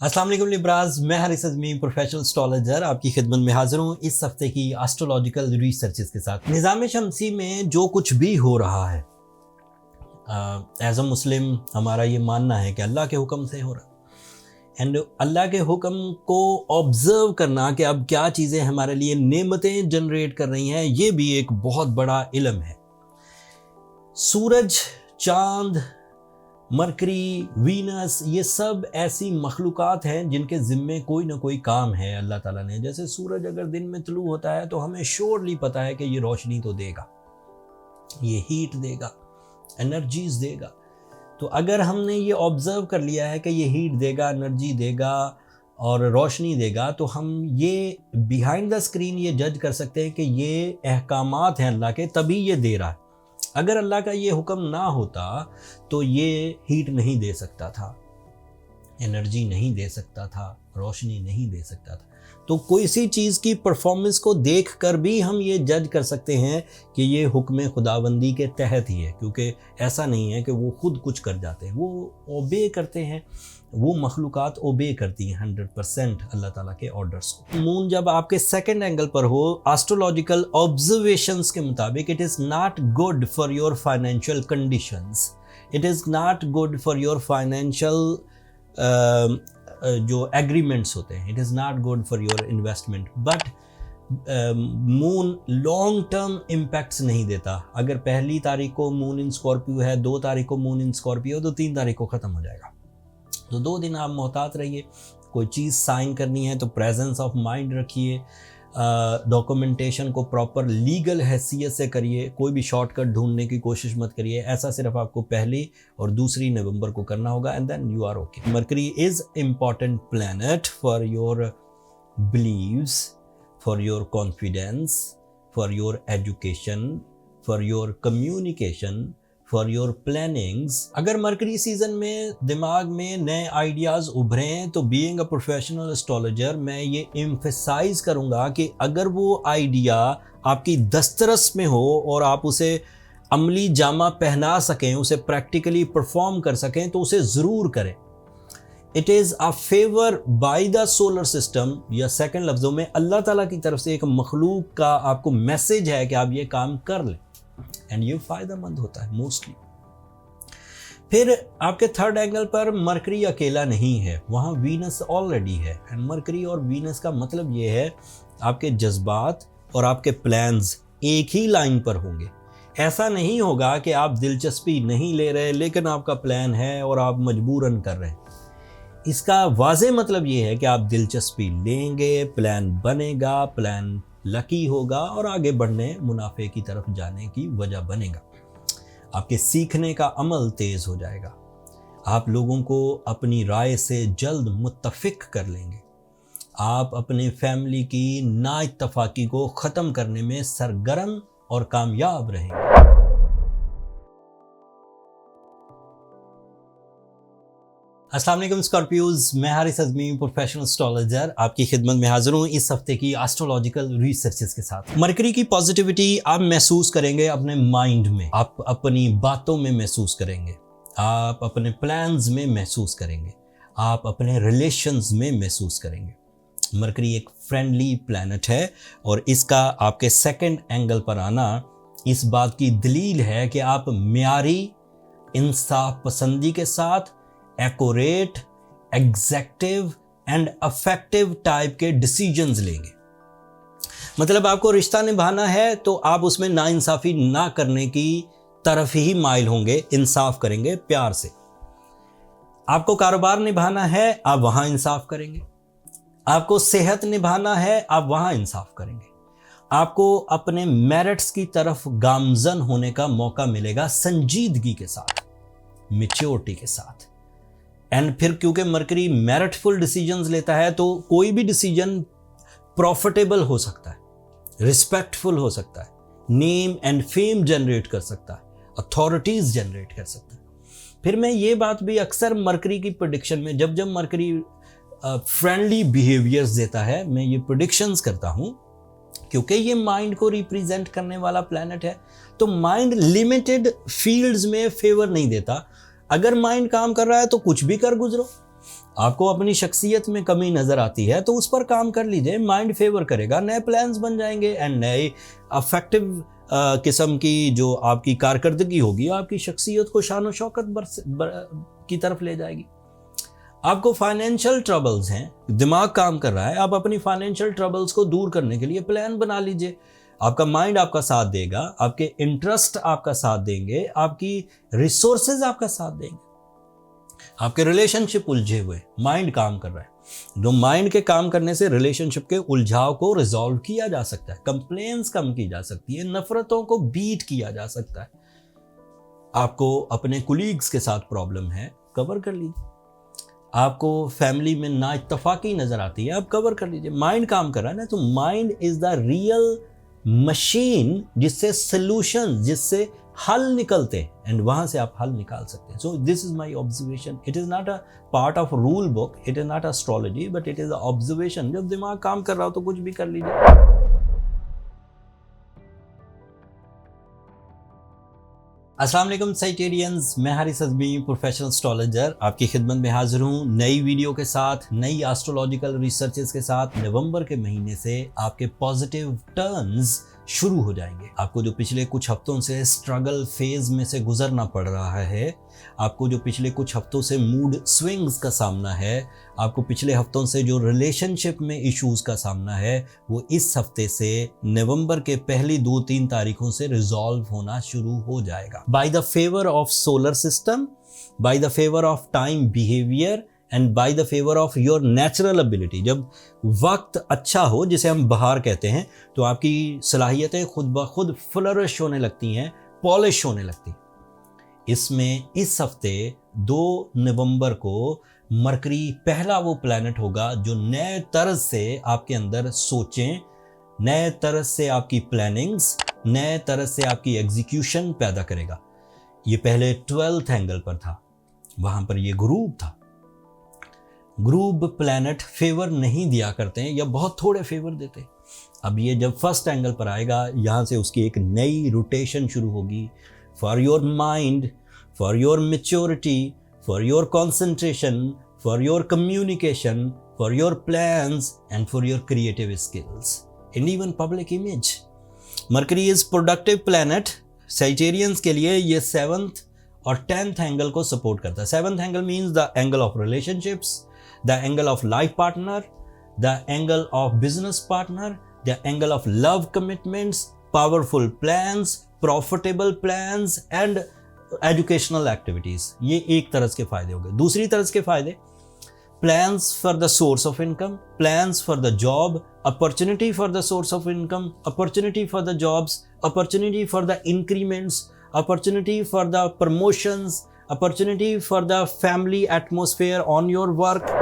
अस्सलाम वालेकुम लिब्राज, मैं हारिस अज़मी प्रोफेशनल एस्ट्रोलॉजर आपकी खिदमत में हाजिर हूँ इस हफ्ते की एस्ट्रोलॉजिकल रिसर्चेस के साथ। निज़ाम शमसी में जो कुछ भी हो रहा है एज अ मुस्लिम हमारा ये मानना है कि अल्लाह के हुक्म से हो रहा है। एंड अल्लाह के हुक्म को ऑब्ज़र्व करना कि अब क्या चीज़ें हमारे लिए नेमतें जनरेट कर रही हैं, ये भी एक बहुत बड़ा इल्म है। सूरज, चाँद, मरकरी, वीनस, ये सब ऐसी मखलूक़ात हैं जिनके ज़िम्मे कोई ना कोई काम है अल्लाह ताला ने। जैसे सूरज अगर दिन में तुलू होता है तो हमें श्योरली पता है कि ये रोशनी तो देगा, ये हीट देगा, एनर्जीज देगा। तो अगर हमने ये ऑब्ज़र्व कर लिया है कि ये हीट देगा, एनर्जी देगा और रोशनी देगा, तो हम ये बिहाइंड द स्क्रीन ये जज कर सकते हैं कि ये अहकामात हैं अल्लाह के, तभी ये दे रहा है। अगर अल्लाह का ये हुक्म ना होता तो ये हीट नहीं दे सकता था, एनर्जी नहीं दे सकता था, रोशनी नहीं दे सकता था। तो कोई सी चीज़ की परफॉर्मेंस को देख कर भी हम ये जज कर सकते हैं कि ये हुक्म खुदाबंदी के तहत ही है, क्योंकि ऐसा नहीं है कि वो खुद कुछ कर जाते हैं, वो ओबे करते हैं। वो मखलूक़ात ओबे करती हैं 100% अल्लाह ताला के ऑर्डर्स को। मून जब आपके सेकंड एंगल पर हो, एस्ट्रोलॉजिकल ऑब्जर्वेशंस के मुताबिक it is not good for your financial conditions, it is not good for your financial जो एग्रीमेंट्स होते हैं, it is not good for your investment. But moon long term impacts नहीं देता। अगर पहली तारीख को मून इन स्कॉर्पियो है, 2 तारीख को मून इन स्कॉर्पियो, तो 3 तारीख को ख़त्म हो जाएगा। तो 2 दिन आप मोहतात रहिए। कोई चीज़ साइन करनी है तो प्रेजेंस ऑफ माइंड रखिए, डॉक्यूमेंटेशन को प्रॉपर लीगल हैसियत से करिए, कोई भी शॉर्टकट ढूंढने की कोशिश मत करिए। ऐसा सिर्फ आपको 1 और 2 नवंबर को करना होगा and then you are okay. Mercury is important planet for your beliefs, for your confidence, for your education, for your communication, for your plannings. अगर मरकरी सीजन में दिमाग में नए आइडियाज़ उभरे हैं तो बीइंग अ प्रोफेशनल एस्ट्रोलॉजर मैं ये एम्फेसाइज करूँगा कि अगर वो आइडिया आपकी दस्तरस में हो और आप उसे अमली जामा पहना सकें, उसे प्रैक्टिकली परफॉर्म कर सकें, तो उसे ज़रूर करें। It is a favour by the solar system, या सेकंड लफ्ज़ों में अल्लाह ताला की तरफ से एक मखलूक का आपको मैसेज है कि आप ये काम कर लें, एंड ये फ़ायदेमंद होता है मोस्टली। फिर आपके थर्ड एंगल पर मरकरी अकेला नहीं है, वहाँ वीनस ऑलरेडी है। एंड मरकरी और वीनस का मतलब ये है आपके जज्बात और आपके प्लान्स एक ही लाइन पर होंगे। ऐसा नहीं होगा कि आप दिलचस्पी नहीं ले रहे लेकिन आपका प्लान है और आप मजबूरन कर रहे हैं। इसका वाज़े मतलब ये है कि आप दिलचस्पी लेंगे, प्लान बनेगा, प्लान लकी होगा और आगे बढ़ने, मुनाफे की तरफ जाने की वजह बनेगा। आपके सीखने का अमल तेज़ हो जाएगा। आप लोगों को अपनी राय से जल्द मुत्तफिक कर लेंगे। आप अपने फैमिली की नाइत्तफाकी को ख़त्म करने में सरगर्म और कामयाब रहेंगे। अस्सलाम वालेकुम स्कॉर्पियोज, मैं हारिस अज़मी प्रोफेशनल एस्ट्रोलॉजर आपकी खिदमत में हाजिर हूँ इस हफ्ते की एस्ट्रोलॉजिकल रिसर्चेस के साथ। मरकरी की पॉजिटिविटी आप महसूस करेंगे अपने माइंड में, आप अपनी बातों में महसूस करेंगे, आप अपने प्लान्स में महसूस करेंगे, आप अपने रिलेशंस में महसूस करेंगे। मरकरी एक फ्रेंडली प्लैनेट है और इसका आपके सेकंड एंगल पर आना इस बात की दलील है कि आप म्यारी, इंसाफ पसंदी के साथ accurate, executive and affective type के डिसीजंस लेंगे। मतलब आपको रिश्ता निभाना है तो आप उसमें नाइंसाफ़ी ना करने की तरफ ही माइल होंगे, इंसाफ करेंगे प्यार से। आपको कारोबार निभाना है, आप वहाँ इंसाफ करेंगे। आपको सेहत निभाना है, आप वहाँ इंसाफ करेंगे। आपको अपने मेरिट्स की तरफ गामजन होने का मौका मिलेगा संजीदगी के साथ, मैच्योरिटी के साथ। एंड फिर क्योंकि मरकरी मेरिटफुल डिसीजंस लेता है तो कोई भी डिसीजन प्रॉफिटेबल हो सकता है, रिस्पेक्टफुल हो सकता है, नेम एंड फेम जनरेट कर सकता है, अथॉरिटीज़ जनरेट कर सकता है। फिर मैं ये बात भी अक्सर मरकरी की प्रेडिक्शन में, जब जब मरकरी फ्रेंडली बिहेवियर्स देता है, मैं ये प्रेडिक्शंस करता हूँ क्योंकि ये माइंड को रिप्रेजेंट करने वाला प्लैनेट है। तो माइंड लिमिटेड फील्ड्स में फेवर नहीं देता। अगर माइंड काम कर रहा है तो कुछ भी कर गुजरो, आपको अपनी शख्सियत में कमी नज़र आती है तो उस पर काम कर लीजिए, माइंड फेवर करेगा, नए प्लान्स बन जाएंगे एंड नए अफेक्टिव किस्म की जो आपकी कारकर्दगी होगी आपकी शख्सियत को शान शौकत की तरफ ले जाएगी। आपको फाइनेंशियल ट्रबल्स हैं, दिमाग काम कर रहा है, आप अपनी फाइनेंशियल ट्रबल्स को दूर करने के लिए प्लान बना लीजिए। आपका माइंड आपका साथ देगा, आपके इंटरेस्ट आपका साथ देंगे, आपकी रिसोर्सेज आपका साथ देंगे। आपके रिलेशनशिप उलझे हुए, माइंड काम कर रहा है। जो माइंड के काम करने से रिलेशनशिप के उलझाव को रिजॉल्व किया जा सकता है, कंप्लेंट्स कम की जा सकती है, नफरतों को बीट किया जा सकता है। आपको अपने कुलीग्स के साथ प्रॉब्लम है, कवर कर लीजिए। आपको फैमिली में ना इत्तफाकी नजर आती है, आप कवर कर लीजिए। माइंड काम कर रहा है ना, तो mind is the real machine जिससे सॉल्यूशन, जिससे हल निकलते हैं एंड वहां से आप हल निकाल सकते हैं। So this is my observation. It is not a part of rule book, it is not astrology, but it is a observation. जब दिमाग काम कर रहा हो तो कुछ भी कर लीजिए। अस्सलाम वालेकुम साइटेरियंस, मैं हारिस अज़मी, प्रोफेशनल एस्ट्रोलॉजर, आपकी खिदमत में हाजिर हूँ नई वीडियो के साथ, नई एस्ट्रोलॉजिकल रिसर्चेस के साथ। नवंबर के महीने से आपके पॉजिटिव टर्न्स शुरू हो जाएंगे। आपको जो पिछले कुछ हफ्तों से स्ट्रगल फेज में से गुजरना पड़ रहा है, आपको जो पिछले कुछ हफ्तों से मूड स्विंग्स का सामना है, आपको पिछले हफ्तों से जो रिलेशनशिप में इश्यूज का सामना है, वो इस हफ्ते से नवंबर के पहली 2-3 तारीखों से रिजॉल्व होना शुरू हो जाएगा। By the favour of solar system, by the favour of time behaviour and by the favour of your natural ability. जब वक्त अच्छा हो, जिसे हम बहार कहते हैं, तो आपकी सलाहियतें खुद ब खुद फ्लरिश होने लगती हैं, पॉलिश होने लगती हैं। इसमें इस हफ्ते 2 नवंबर को मरकरी पहला वो प्लैनेट होगा जो नए तरज से आपके अंदर सोचें, नए तरज से आपकी प्लानिंग्स, नए तरज से आपकी एग्जीक्यूशन पैदा करेगा। ये पहले 12th एंगल पर था, वहां पर ये ग्रुप था। ग्रुप प्लैनेट फेवर नहीं दिया करते हैं या बहुत थोड़े फेवर देते। अब ये जब फर्स्ट एंगल पर आएगा, यहाँ से उसकी एक नई रोटेशन शुरू होगी। For your mind, for your maturity, for your concentration, for your communication, for your plans and for your creative skills and even public image. Mercury is productive planet. Sagittarians के लिए ये 7th और 10th angle को support करता है। 7th angle means the angle of relationships, the angle of life partner, the angle of business partner, the angle of love commitments, powerful plans, profitable plans and educational activities। ये एक तरह के फायदे हो गए। दूसरी तरह के फायदे, plans for the source of income, plans for the job, opportunity for the source of income, opportunity for the jobs, opportunity for the increments, opportunity for the promotions, opportunity for the family atmosphere on your work।